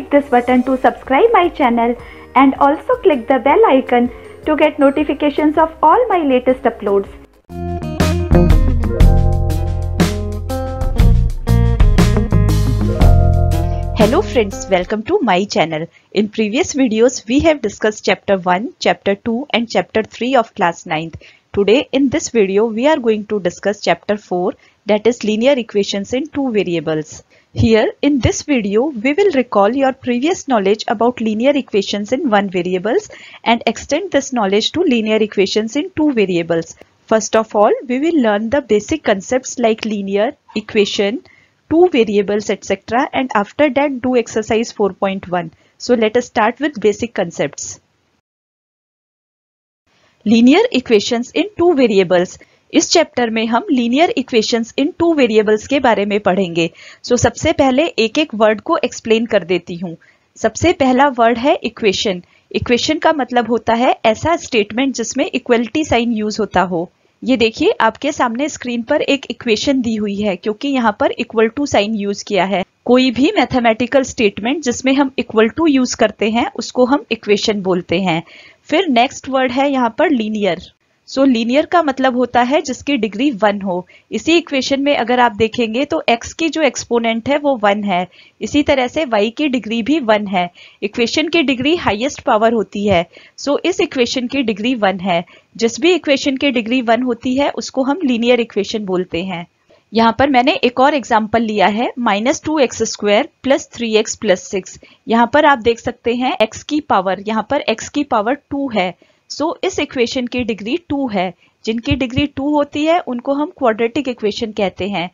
click this button to subscribe my channel and also click the bell icon to get notifications of all my latest uploads. Hello friends, welcome to my channel. In previous videos we have discussed chapter 1, chapter 2 and chapter 3 of class 9th. Today in this video we are going to discuss chapter 4, that is linear equations in two variables. Here in this video we will recall your previous knowledge about linear equations in one variables and extend this knowledge to linear equations in two variables. First of all, we will learn the basic concepts like linear, equation, two variables, etc. and after that do exercise 4.1. So let us start with basic concepts. Linear equations in two variables. इस chapter में हम linear equations इन two variables के बारे में पढ़ेंगे. सबसे पहले एक एक वर्ड को एक्सप्लेन कर देती हूँ. सबसे पहला वर्ड है इक्वेशन. इक्वेशन का मतलब होता है ऐसा स्टेटमेंट जिसमें इक्वलिटी साइन यूज होता हो. ये देखिए आपके सामने स्क्रीन पर एक इक्वेशन दी हुई है क्योंकि यहाँ पर इक्वल टू साइन यूज किया है. कोई भी मैथमेटिकल स्टेटमेंट जिसमें हम इक्वल टू यूज करते हैं उसको हम इक्वेशन बोलते हैं. फिर नेक्स्ट वर्ड है यहाँ पर लीनियर. लीनियर का मतलब होता है जिसकी डिग्री 1 हो. इसी इक्वेशन में अगर आप देखेंगे तो x की जो एक्सपोनेंट है वो 1 है. इसी तरह से y की डिग्री भी 1 है. इक्वेशन की डिग्री हाईएस्ट पावर होती है. इस इक्वेशन की डिग्री 1 है. जिस भी इक्वेशन की डिग्री 1 होती है उसको हम लीनियर इक्वेशन बोलते हैं. यहाँ पर मैंने एक और एग्जाम्पल लिया है -2x² + 3x + 6. यहाँ पर आप देख सकते हैं x की पावर, यहाँ पर x की पावर 2 है. इस इक्वेशन की डिग्री 2 है. जिनकी डिग्री 2 होती है उनको हम क्वाड्रेटिक इक्वेशन कहते हैं.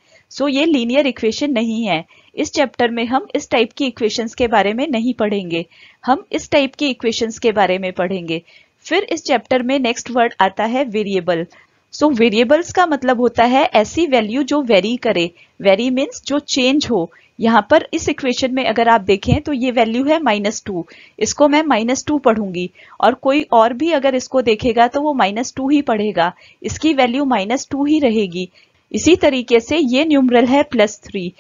ये लीनियर इक्वेशन नहीं है. इस चैप्टर में हम इस टाइप की इक्वेशंस के बारे में नहीं पढ़ेंगे. हम इस टाइप की इक्वेशंस के बारे में पढ़ेंगे. फिर इस चैप्टर में नेक्स्ट वर्ड आता है वेरिएबल. वेरिएबल्स का मतलब होता है ऐसी वैल्यू जो वेरी करे. वेरी मीन्स जो चेंज हो. यहाँ पर इस इक्वेशन में अगर आप देखें तो ये वैल्यू है -2. इसको मैं -2 पढ़ूंगी और कोई और भी अगर इसको देखेगा तो वो -2 ही पढ़ेगा. इसकी वैल्यू -2 ही रहेगी. इसी तरीके से ये न्यूमरल है +3.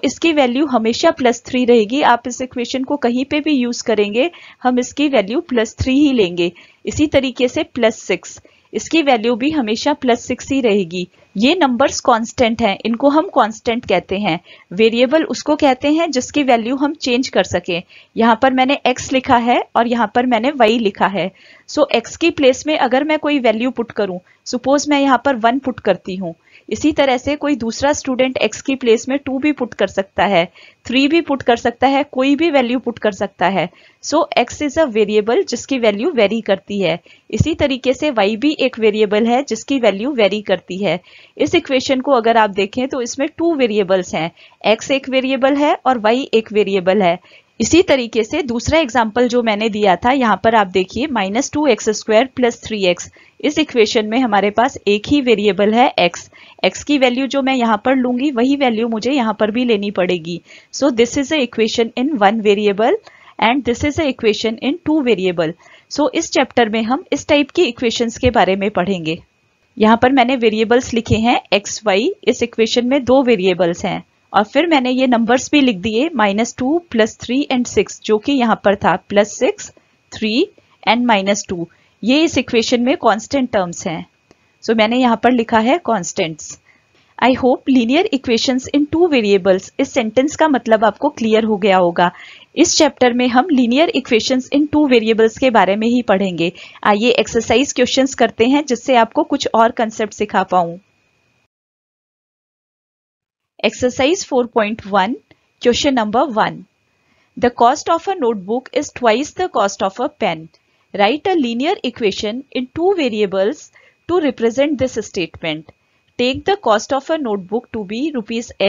इसकी वैल्यू हमेशा +3 रहेगी. आप इस इक्वेशन को कहीं पे भी यूज करेंगे हम इसकी वैल्यू +3 ही लेंगे. इसी तरीके से +6, इसकी वैल्यू भी हमेशा +6 ही रहेगी. ये नंबर्स कांस्टेंट हैं, इनको हम कांस्टेंट कहते हैं. वेरिएबल उसको कहते हैं जिसकी वैल्यू हम चेंज कर सकें. यहाँ पर मैंने x लिखा है और यहाँ पर मैंने y लिखा है. x की प्लेस में अगर मैं कोई वैल्यू पुट करूं, सपोज मैं यहाँ पर 1 पुट करती हूँ. इसी तरह से कोई दूसरा स्टूडेंट x की प्लेस में 2 भी पुट कर सकता है, 3 भी पुट कर सकता है, कोई भी वैल्यू पुट कर सकता है. x इज अ वेरिएबल जिसकी वैल्यू वेरी करती है. इसी तरीके से y भी एक वेरिएबल है जिसकी वैल्यू वेरी करती है. इस इक्वेशन को अगर आप देखें तो इसमें 2 वेरिएबल्स हैं. x एक वेरिएबल है और y एक वेरिएबल है. इसी तरीके से दूसरा एग्जाम्पल जो मैंने दिया था, यहाँ पर आप देखिए -2x² + 3x. इस इक्वेशन में हमारे पास एक ही वेरिएबल है x. x की वैल्यू जो मैं यहाँ पर लूंगी वही वैल्यू मुझे यहाँ पर भी लेनी पड़ेगी. This is a equation in 1 variable and this is a equation in 2 variable. इस चैप्टर में हम इस टाइप की इक्वेशंस के बारे में पढ़ेंगे. यहाँ पर मैंने वेरिएबल्स लिखे हैं x, y. इस इक्वेशन में 2 वेरिएबल्स हैं और फिर मैंने ये नंबर्स भी लिख दिए -2 + 3 एंड 6 जो कि यहाँ पर था +6, 3 एंड -2. ये इस इक्वेशन में कांस्टेंट टर्म्स हैं. मैंने यहाँ पर लिखा है constants. I hope linear equations in two variables, इस सेंटेंस का मतलब आपको क्लियर हो गया होगा. इस चैप्टर में हम लीनियर इक्वेशंस इन टू वेरिएबल्स के बारे में ही पढ़ेंगे. आइए एक्सरसाइज क्वेश्चंस करते हैं जिससे आपको कुछ और कंसेप्ट सिखा पाऊं. Exercise 4.1, question number 1. The cost of a notebook is twice the cost of a pen. Write a linear equation in two variables to represent this statement. Take the cost of a notebook to be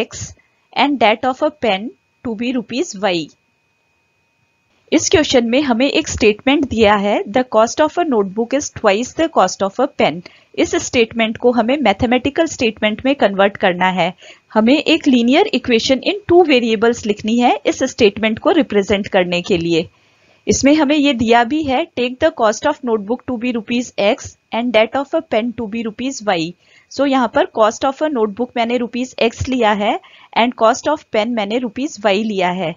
₹x and that of a pen to be ₹y. इस question में हमें एक statement दिया है the cost of a notebook is twice the cost of a pen. इस statement को हमें mathematical statement में कन्वर्ट करना है. हमें एक लीनियर इक्वेशन इन 2 वेरिएबल्स लिखनी है इस स्टेटमेंट को रिप्रेजेंट करने के लिए. इसमें हमें ये दिया भी है take the cost of notebook to be ₹x and that of a pen to be ₹y. यहाँ पर कॉस्ट ऑफ अ नोटबुक मैंने ₹x लिया है एंड कॉस्ट ऑफ पेन मैंने ₹y लिया है.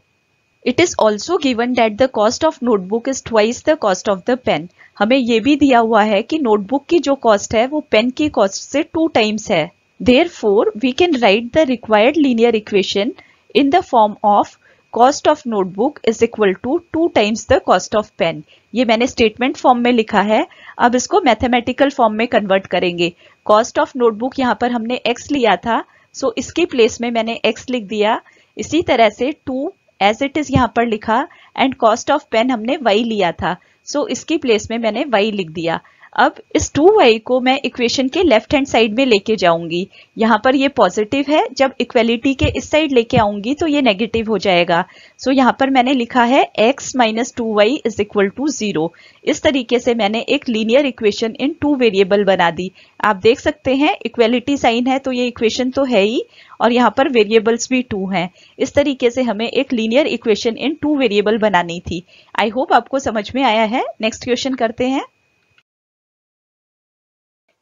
It is also given that the cost of notebook is twice the cost of the pen. हमें ये भी दिया हुआ है कि नोटबुक की जो कॉस्ट है वो पेन की कॉस्ट से 2 टाइम्स है। Therefore we can write the required linear equation in the form of cost of notebook is equal to 2 times the cost of pen. ये मैंने स्टेटमेंट फॉर्म में लिखा है, अब इसको मैथमेटिकल फॉर्म में कन्वर्ट करेंगे। कॉस्ट ऑफ नोटबुक यहाँ पर हमने x लिया था, सो इसके प्लेस में मैंने x लिख दिया। इसी तरह से 2 एज इट इज यहाँ पर लिखा एंड कॉस्ट ऑफ पेन हमने y लिया था, सो इसकी प्लेस में मैंने y लिख दिया। अब इस 2y को मैं इक्वेशन के लेफ्ट हैंड साइड में लेके जाऊंगी। यहाँ पर ये पॉजिटिव है, जब इक्वेलिटी के इस साइड लेके आऊंगी तो ये नेगेटिव हो जाएगा। सो यहाँ पर मैंने लिखा है x minus 2y is equal to 0। इस तरीके से मैंने एक लीनियर इक्वेशन इन 2 वेरिएबल बना दी। आप देख सकते हैं इक्वेलिटी साइन है तो ये इक्वेशन तो है ही, और यहाँ पर वेरिएबल्स भी 2 हैं। इस तरीके से हमें एक लीनियर इक्वेशन इन 2 वेरिएबल बनानी थी। आई होप आपको समझ में आया है। नेक्स्ट क्वेश्चन करते हैं।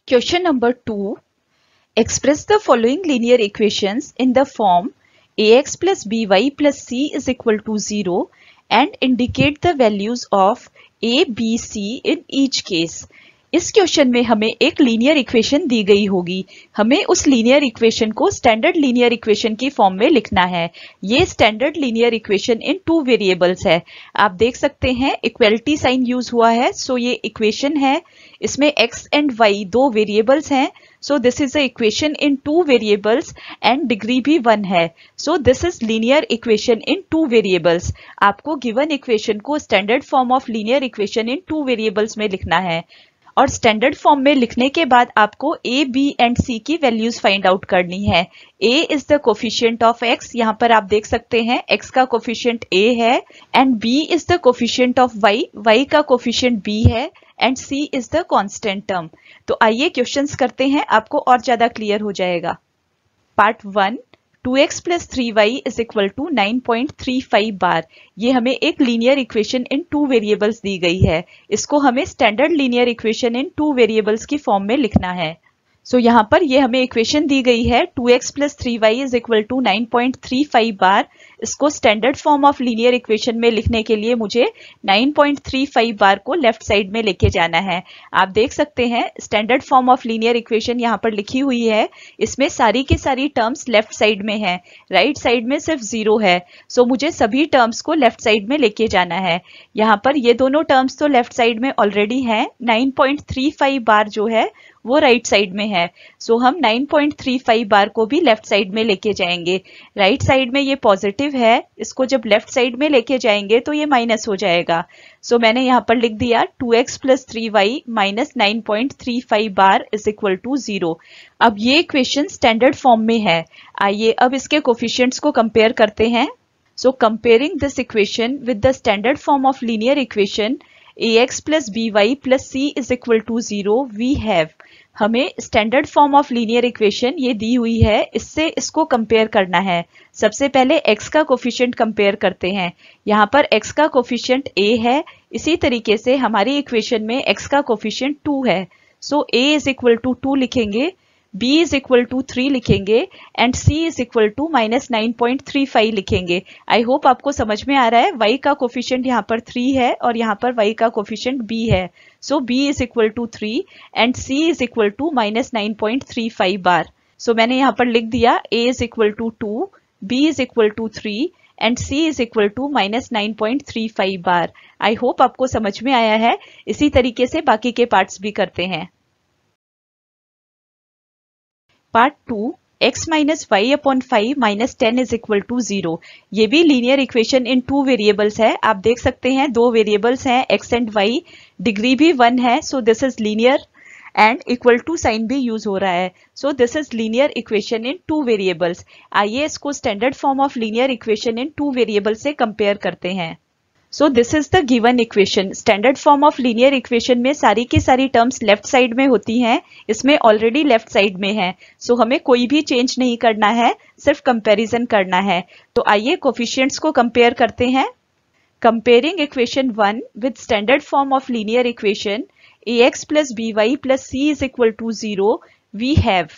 Question number 2. Express the following linear equations in the form ax plus by plus c is equal to 0 and indicate the values of a, b, c in each case. इस question में हमें एक linear equation दी गई होगी। हमें उस linear equation को standard linear equation की फॉर्म में लिखना है। ये standard linear equation in 2 variables है। आप देख सकते हैं इक्वलिटी साइन यूज हुआ है, सो ये इक्वेशन है। इसमें x एंड y 2 वेरिएबल्स हैं, so this is a equation in 2 variables and degree भी 1 है। So this is linear equation in 2 variables. आपको गिवन इक्वेशन को standard form of linear equation in 2 variables में लिखना है, और स्टैंडर्ड फॉर्म में लिखने के बाद आपको a, b एंड c की वैल्यूज फाइंड आउट करनी है। a is the coefficient of x, यहाँ पर आप देख सकते हैं x का कोफिशिएंट a है, and b is the coefficient of y का कोफिशिएंट b है, and c is the constant term. तो आइए क्वेश्चंस करते हैं, आपको और ज्यादा क्लियर हो जाएगा। Part 1, 2x plus 3y is equal to 9.35 bar. ये हमें एक लीनियर इक्वेशन इन 2 वेरिएबल्स दी गई है। इसको हमें standard linear equation in 2 variables की फॉर्म में लिखना है। सो यहाँ पर ये हमें इक्वेशन दी गई है 2x plus 3y is equal to 9.35 bar. इसको standard form of linear equation में लिखने के लिए मुझे 9.35 बार को लेफ्ट साइड में लेके जाना है। आप देख सकते हैं standard form of linear equation यहाँ पर लिखी हुई है। इसमें सारी की सारी टर्म्स लेफ्ट साइड में है, राइट साइड में सिर्फ 0 है। सो मुझे सभी टर्म्स को लेफ्ट साइड में लेके जाना है। यहाँ पर ये दोनों टर्म्स तो लेफ्ट साइड में ऑलरेडी हैं। 9.35 बार जो है वो राइट साइड में है, सो हम 9.35 बार को भी लेफ्ट साइड में लेके जाएंगे। राइट साइड में ये पॉजिटिव है, इसको जब लेफ्ट साइड में लेके जाएंगे तो ये माइनस हो जाएगा। सो मैंने यहाँ पर लिख दिया 2x plus 3y minus 9.35 bar is equal to 0। अब ये इक्वेशन स्टैंडर्ड फॉर्म में है। आइए अब इसके कोफिशिएंट्स को कंपेयर करते हैं। So comparing this equation with the standard form of linear equation ax plus by plus c is equal to 0 we have. हमें standard form of linear equation ये दी हुई है, इससे इसको कंपेयर करना है। सबसे पहले x का कोफिशिएंट कंपेयर करते हैं। यहाँ पर x का कोफिशिएंट a है, इसी तरीके से हमारी इक्वेशन में x का कोफिशिएंट 2 है। So a is equal to 2 लिखेंगे, b इज इक्वल टू 3 लिखेंगे, and c is equal to minus 9.35 लिखेंगे। आई होप आपको समझ में आ रहा है। y का कोफिशिएंट यहाँ पर 3 है और यहाँ पर y का कोफिशिएंट b है। So b is equal to 3 and c is equal to minus 9.35 bar. So मैंने यहाँ पर लिख दिया a is equal to 2, b is equal to 3 and c is equal to minus 9.35 bar. I hope आपको समझ में आया है। इसी तरीके से बाकी के पार्ट्स भी करते हैं। Part 2, x minus y upon 5 minus 10 is equal to 0। ये भी लीनियर इक्वेशन इन 2 वेरिएबल्स है। आप देख सकते हैं 2 वेरिएबल्स हैं x एंड y, डिग्री भी 1 है, so this is linear and equal to sign भी यूज हो रहा है। So this is linear equation in 2 variables. आइए इसको standard form of linear equation in 2 variable से कंपेयर करते हैं। So this is the given equation. Standard form of linear equation में सारी की सारी टर्म्स लेफ्ट साइड में होती हैं, इसमें ऑलरेडी लेफ्ट साइड में है। सो हमें कोई भी चेंज नहीं करना है, सिर्फ कंपैरिजन करना है। तो आइए कोफिशिएंट्स को कंपेयर करते हैं। Comparing equation 1 with standard form of linear equation ax plus by plus c is equal to 0 we have.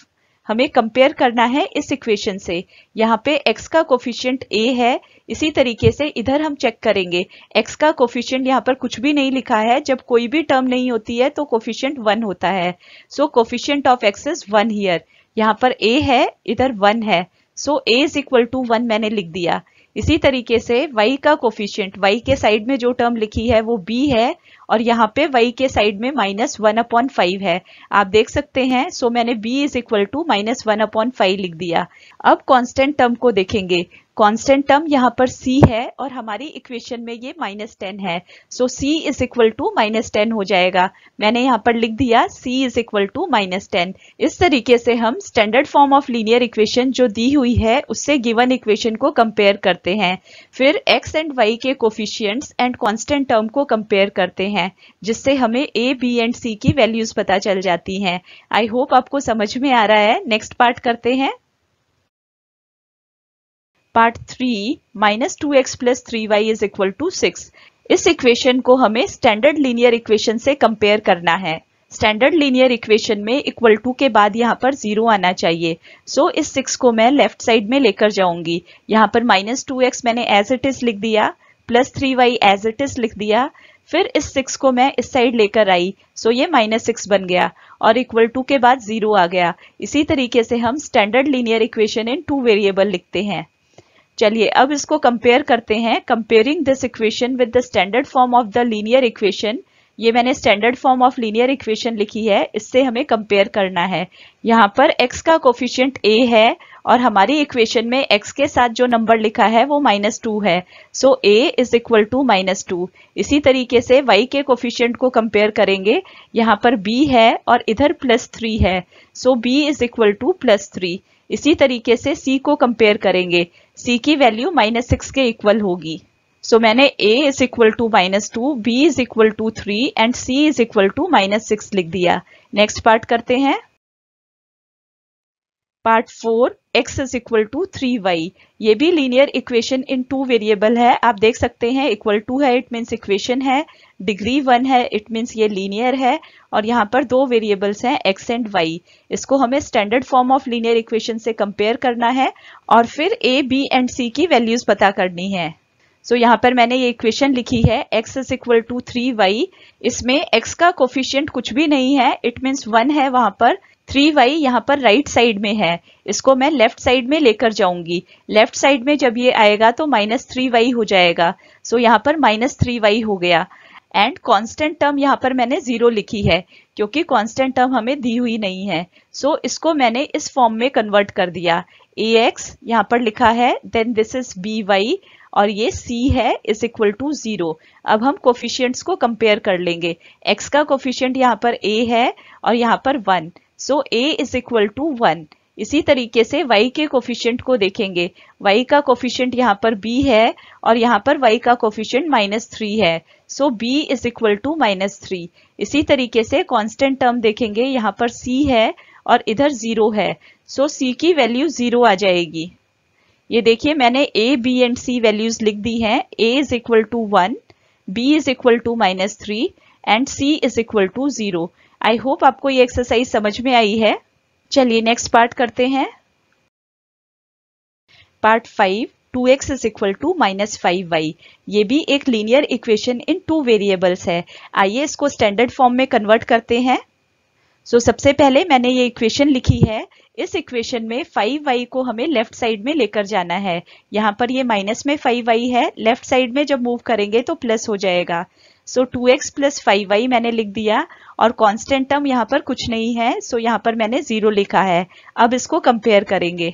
हमें कंपेयर करना है इस इक्वेशन से। यहाँ पे x का कोफिशिएंट a है, इसी तरीके से इधर हम चेक करेंगे, x का कोफिशिएंट यहाँ पर कुछ भी नहीं लिखा है, जब कोई भी टर्म नहीं होती है तो कोफिशिएंट 1 होता है। So coefficient of x is 1 here. यहाँ पर a है, इधर 1 है, so a is equal to 1 मैंने लिख दिया। इसी तरीके से y का कोफिशिएंट, y के साइड में जो टर्म लिखी है वो b है और यहाँ पे y के साइड में -1/5 है, आप देख सकते हैं। सो मैंने b इज इक्वल टू -1/5 लिख दिया। अब कांस्टेंट टर्म को देखेंगे। कांस्टेंट टर्म यहाँ पर c है और हमारी इक्वेशन में ये -10 है, so c is equal to -10 हो जाएगा। मैंने यहाँ पर लिख दिया c इज इक्वल टू -10। इस तरीके से हम standard form of linear equation जो दी हुई है उससे गिवन इक्वेशन को कंपेयर करते हैं, फिर x एंड y के कोफिशिएंट्स एंड कांस्टेंट टर्म को कंपेयर करते हैं, जिससे हमें a, b एंड c की वैल्यूज पता चल जाती हैं। आई होप आपको समझ में आ रहा है। नेक्स्ट पार्ट करते हैं। Part 3 -2x + 3y is equal to 6। इस इक्वेशन को हमें स्टैंडर्ड लीनियर इक्वेशन से कंपेयर करना है। स्टैंडर्ड लीनियर इक्वेशन में इक्वल टू के बाद यहाँ पर 0 आना चाहिए। सो इस 6 को मैं लेफ्ट साइड में लेकर जाऊंगी। यहाँ पर -2x मैंने एज इट इज लिख दिया, +3y एज इट इज लिख दिया, फिर इस 6 को मैं इस साइड लेकर आई, सो ये -6 बन गया और इक्वल टू के बाद 0 आ गया। इसी तरीके से हम standard linear equation in 2 variable लिखते हैं। चलिए अब इसको कंपेयर करते हैं। Comparing this equation with the standard form of the linear equation. ये मैंने standard form of linear equation लिखी है, इससे हमें कंपेयर करना है। यहाँ पर x का कोफिशिएंट a है और हमारी इक्वेशन में x के साथ जो नंबर लिखा है वो -2 है, so a is equal to -2। इसी तरीके से y के कोफिशिएंट को कंपेयर करेंगे। यहाँ पर b है और इधर +3 है, so b is equal to +3। इसी तरीके से c को कंपेयर करेंगे, c की वैल्यू -6 के इक्वल होगी। सो मैंने a is equal to -2, b is equal to 3 and c is equal to -6 लिख दिया। नेक्स्ट पार्ट करते हैं। Part 4 x is equal to 3y। ये भी लीनियर इक्वेशन इन 2 वेरिएबल है, आप देख सकते हैं। इक्वल टू है, इट मीन्स इक्वेशन है, डिग्री 1 है, इट मीन्स ये लीनियर है, और यहाँ पर 2 वेरिएबल्स हैं x एंड y। इसको हमें standard form of linear equation से कंपेयर करना है और फिर a, b एंड c की वैल्यूज पता करनी है। सो यहाँ पर मैंने ये इक्वेशन लिखी है, x is equal to 3y। इसमें x का कोफिशिएंट कुछ भी नहीं है, इट मीन्स 1 है वहां पर। 3y यहाँ पर राइट साइड में है, इसको मैं लेफ्ट साइड में लेकर जाऊंगी। लेफ्ट साइड में जब ये आएगा तो -3y हो जाएगा, सो यहाँ पर -3y हो गया। एंड कांस्टेंट टर्म यहाँ पर मैंने 0 लिखी है क्योंकि कांस्टेंट टर्म हमें दी हुई नहीं है। सो इसको मैंने इस फॉर्म में कन्वर्ट कर दिया। ax यहाँ पर लिखा है, देन दिस इज by और ये c है इज इक्वल टू 0। अब हम कोफिशिएंट्स को कंपेयर कर लेंगे। x का कोफिशिएंट यहाँ पर a है और यहाँ पर 1, सो a इज इक्वल टू 1। इसी तरीके से y के कोफिशिएंट को देखेंगे। y का कोफिशिएंट यहाँ पर b है और यहाँ पर y का कोफिशिएंट -3 है, so b is equal to -3। इसी तरीके से कांस्टेंट टर्म देखेंगे, यहाँ पर c है और इधर 0 है, सो c की वैल्यू 0 आ जाएगी। ये देखिए मैंने a, b and c values लिख दी हैं। a is equal to 1, b is equal to -3 and c is equal to 0। I hope आपको ये एक्सरसाइज समझ में आई है। चलिए नेक्स्ट पार्ट करते हैं। Part 5 2x is equal to -5y। ये भी एक लीनियर इक्वेशन इन 2 वेरिएबल्स है। आइए इसको स्टैंडर्ड फॉर्म में कन्वर्ट करते हैं। सो सबसे पहले मैंने ये इक्वेशन लिखी है। इस इक्वेशन में 5y को हमें लेफ्ट साइड में लेकर जाना है। यहाँ पर ये माइनस में 5y है, लेफ्ट साइड में जब मूव करेंगे तो प्लस हो जाएगा। सो 2x + 5y मैंने लिख दिया और कांस्टेंट टर्म यहाँ पर कुछ नहीं है, सो यहाँ पर मैंने 0 लिखा है। अब इसको कंपेयर करेंगे।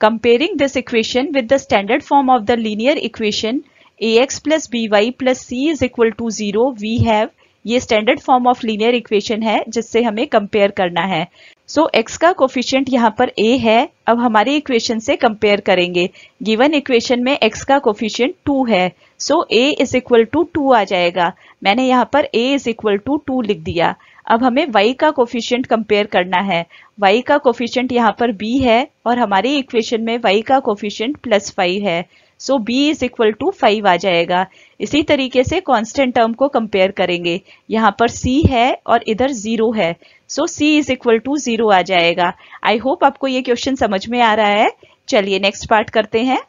Comparing this equation with the standard form of the linear equation ax + by + c is equal to 0 we have. ये standard form of linear equation है जिससे हमें कंपेयर करना है। सो x का कोफिशिएंट यहाँ पर a है। अब हमारी इक्वेशन से कंपेयर करेंगे। गिवन इक्वेशन में x का कोफिशिएंट 2 है, so a is equal to 2 आ जाएगा। मैंने यहाँ पर a इज इक्वल टू 2 लिख दिया। अब हमें y का कोफिशिएंट कंपेयर करना है। y का कोफिशिएंट यहाँ पर b है और हमारी इक्वेशन में y का कोफिशिएंट +5 है, so b is equal to 5 आ जाएगा। इसी तरीके से कांस्टेंट टर्म को कंपेयर करेंगे। यहाँ पर c है और इधर 0 है, so c is equal to 0 आ जाएगा। आई होप आपको ये क्वेश्चन समझ में आ रहा है। चलिए नेक्स्ट पार्ट करते हैं।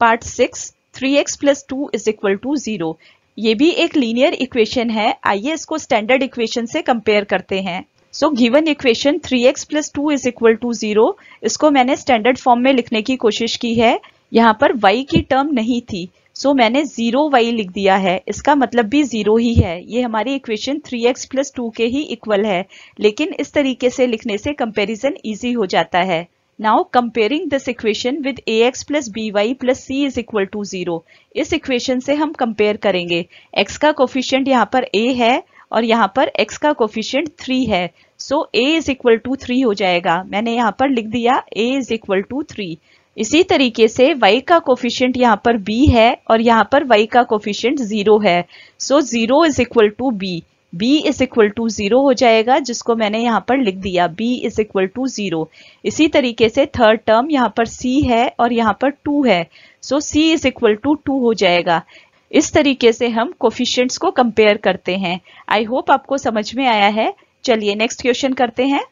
Part 6, 3x plus 2 is equal to 0। ये भी एक लीनियर इक्वेशन है, आइए इसको स्टैंडर्ड इक्वेशन से कंपेयर करते हैं। So given equation 3x plus 2 is equal to 0, इसको मैंने स्टैंडर्ड फॉर्म में लिखने की कोशिश की है। यहाँ पर y की टर्म नहीं थी, सो मैंने 0y लिख दिया है, इसका मतलब भी 0 ही है। ये हमारी इक्वेशन 3x प्लस 2 के ही इक्वल है, लेकिन इस तरीके से लिखने से कंपैरिजन इजी हो जाता है। Now comparing this equation with ax plus by plus c is equal to 0। इस इक्वेशन से हम कंपेयर करेंगे। x का कोफिशिएंट यहाँ पर a है और यहाँ पर x का कोफिशिएंट 3 है, so a is equal to 3 हो जाएगा। मैंने यहाँ पर लिख दिया a इज इक्वल टू 3। इसी तरीके से y का कोफिशिएंट यहाँ पर b है और यहाँ पर y का कोफिशिएंट 0 है, so 0 is equal to b। b is equal to 0 हो जाएगा, जिसको मैंने यहाँ पर लिख दिया b इज इक्वल टू 0। इसी तरीके से थर्ड टर्म यहाँ पर c है और यहाँ पर 2 है, so c is equal to 2 हो जाएगा। इस तरीके से हम कोफिशिएंट्स को कंपेयर करते हैं। आई होप आपको समझ में आया है। चलिए नेक्स्ट क्वेश्चन करते हैं।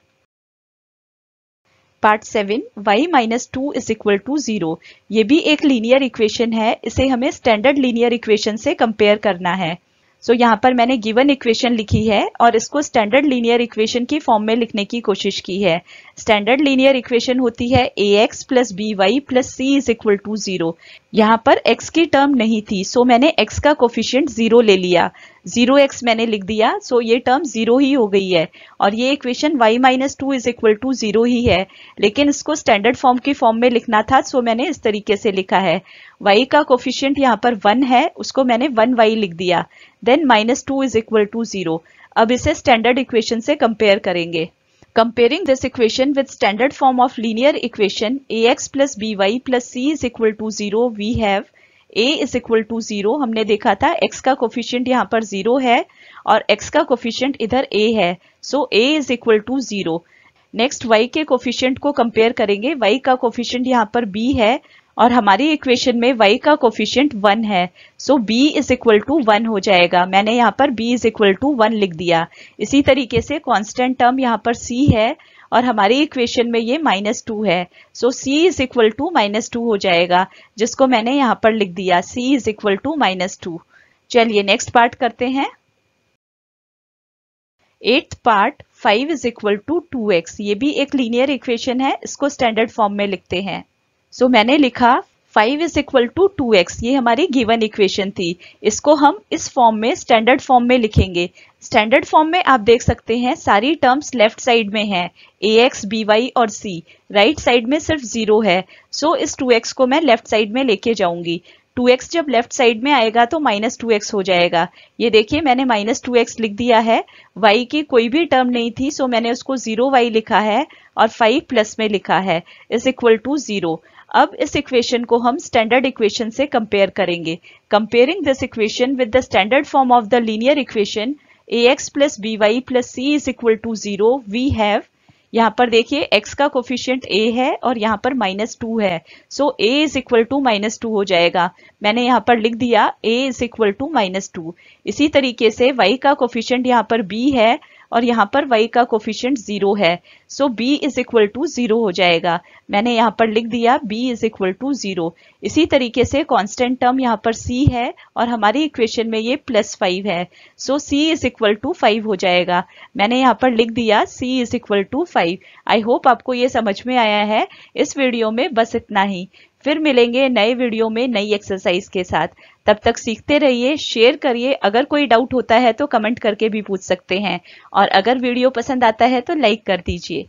Part 7, y minus 2 is equal to 0। ये भी एक लीनियर इक्वेशन है, इसे हमें स्टैंडर्ड लीनियर इक्वेशन से कंपेयर करना है। सो यहाँ पर मैंने गिवन इक्वेशन लिखी है और इसको स्टैंडर्ड लीनियर इक्वेशन की फॉर्म में लिखने की कोशिश की है। स्टैंडर्ड लीनियर इक्वेशन होती है ax plus by plus c is equal to 0। यहाँ पर x की टर्म नहीं थी, सो मैंने x का कोफिशिएंट 0 ले लिया, 0x मैंने लिख दिया, सो ये टर्म 0 ही हो गई है। और ये equation y minus 2 is equal to 0 ही है, लेकिन इसको स्टैंडर्ड फॉर्म की फॉर्म में लिखना था, सो मैंने इस तरीके से लिखा है। y का कोफिशिएंट यहाँ पर 1 है, उसको मैंने 1y लिख दिया, then minus 2 is equal to 0। अब इसे स्टैंडर्ड इक्वेशन से कंपेयर करेंगे। Comparing this equation with standard form of linear equation ax plus by plus c is equal to 0, we have a is equal to 0। हमने देखा था x का coefficient यहाँ पर 0 है और x का कोफिशिएंट इधर a है, so a is equal to 0। Next y के कोफिशिएंट को कंपेयर करेंगे। y का कोफिशिएंट यहाँ पर b है और हमारी इक्वेशन में y का कोफिशिएंट 1 है, so b is equal to 1 हो जाएगा। मैंने यहाँ पर b इज इक्वल टू 1 लिख दिया। इसी तरीके से कांस्टेंट टर्म यहाँ पर c है और हमारी इक्वेशन में ये माइनस 2 है, so c is equal to minus 2 हो जाएगा, जिसको मैंने यहाँ पर लिख दिया c is equal to minus 2। चलिए नेक्स्ट पार्ट करते हैं। 8th part 5 is equal to 2x। ये भी एक लीनियर इक्वेशन है, इसको स्टैंडर्ड फॉर्म में लिखते हैं। सो मैंने लिखा 5 इज इक्वल टू 2x, ये हमारी गिवन इक्वेशन थी। इसको हम इस फॉर्म में स्टैंडर्ड फॉर्म में लिखेंगे। स्टैंडर्ड फॉर्म में आप देख सकते हैं सारी टर्म्स लेफ्ट साइड में हैं, ax, by और c। राइट साइड में सिर्फ 0 है, सो इस 2x को मैं लेफ्ट साइड में लेके जाऊंगी। 2x जब लेफ्ट साइड में आएगा तो माइनस 2x हो जाएगा। ये देखिए मैंने माइनस 2x लिख दिया है। y की कोई भी टर्म नहीं थी, सो मैंने उसको 0y लिखा है और 5 प्लस में लिखा है इज इक्वल टू 0। अब इस इक्वेशन को हम स्टैंडर्ड इक्वेशन से कंपेयर करेंगे। Comparing this equation with the standard form of the linear equation ax plus by plus c is equal to 0, we have, यहाँ पर देखिए x का कोफिशिएंट a है और यहाँ पर माइनस 2 है, so a is equal to minus 2 हो जाएगा। मैंने यहाँ पर लिख दिया a is equal to minus 2। इसी तरीके से y का कोफिशिएंट यहाँ पर b है और यहाँ पर y का कोफिशिएंट 0 है, so b is equal to 0 हो जाएगा। मैंने यहाँ पर लिख दिया b इज इक्वल टू 0। इसी तरीके से कांस्टेंट टर्म यहाँ पर c है और हमारी इक्वेशन में ये प्लस 5 है, so c is equal to 5 हो जाएगा। मैंने यहाँ पर लिख दिया c is equal to 5। I hope आपको ये समझ में आया है। इस वीडियो में बस इतना ही, फिर मिलेंगे नए वीडियो में नई एक्सरसाइज के साथ। तब तक सीखते रहिए, शेयर करिए। अगर कोई डाउट होता है तो कमेंट करके भी पूछ सकते हैं और अगर वीडियो पसंद आता है तो लाइक कर दीजिए।